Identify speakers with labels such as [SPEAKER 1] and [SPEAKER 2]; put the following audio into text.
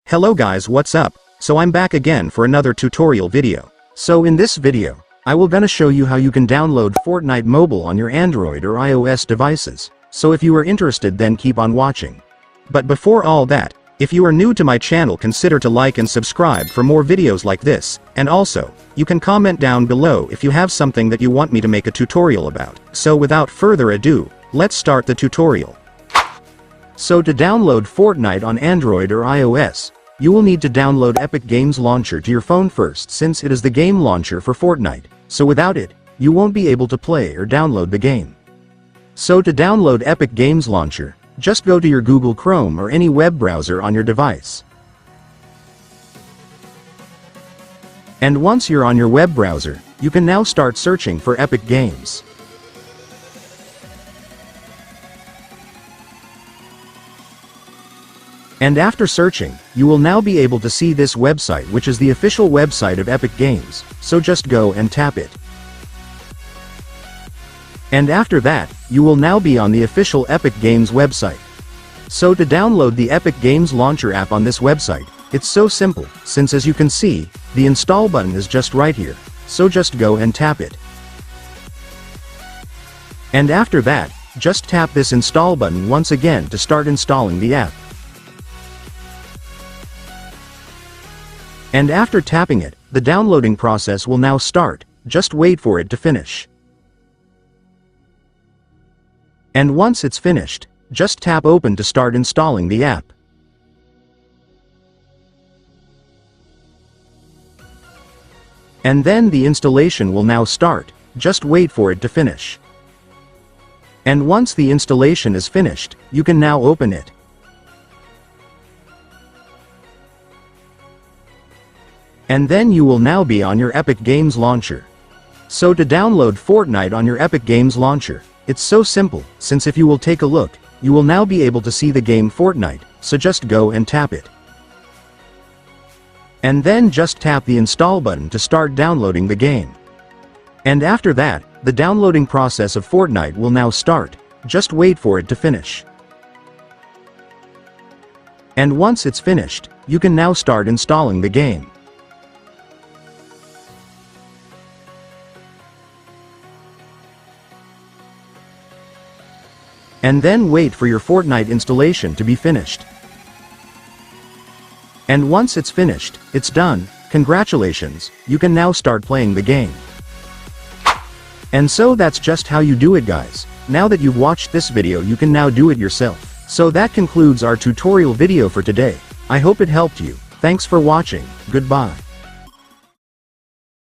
[SPEAKER 1] Hello guys, what's up? So I'm back again for another tutorial video. So in this video, I will gonna show you how you can download Fortnite mobile on your Android or iOS devices. So if you are interested, then keep on watching. But before all that, if you are new to my channel, consider to like and subscribe for more videos like this, and also, you can comment down below if you have something that you want me to make a tutorial about. So without further ado, let's start the tutorial. So to download Fortnite on Android or iOS, you will need to download Epic Games Launcher to your phone first, since it is the game launcher for Fortnite. So without it, you won't be able to play or download the game. So to download Epic Games Launcher, just go to your Google Chrome or any web browser on your device. And once you're on your web browser, you can now start searching for Epic Games. And after searching, you will now be able to see this website, which is the official website of Epic Games, so just go and tap it. And after that, you will now be on the official Epic Games website. So to download the Epic Games Launcher app on this website, it's so simple, since as you can see, the install button is just right here, so just go and tap it. And after that, just tap this install button once again to start installing the app. And after tapping it, the downloading process will now start, just wait for it to finish. And once it's finished, just tap open to start installing the app. And then the installation will now start, just wait for it to finish. And once the installation is finished, you can now open it. And then you will now be on your Epic Games Launcher. So to download Fortnite on your Epic Games Launcher, it's so simple, since if you will take a look, you will now be able to see the game Fortnite, so just go and tap it. And then just tap the install button to start downloading the game. And after that, the downloading process of Fortnite will now start, just wait for it to finish. And once it's finished, you can now start installing the game. And then wait for your Fortnite installation to be finished. And once it's finished, it's done. Congratulations, you can now start playing the game. And so that's just how you do it, guys. Now that you've watched this video, you can now do it yourself. So that concludes our tutorial video for today. I hope it helped you. Thanks for watching. Goodbye.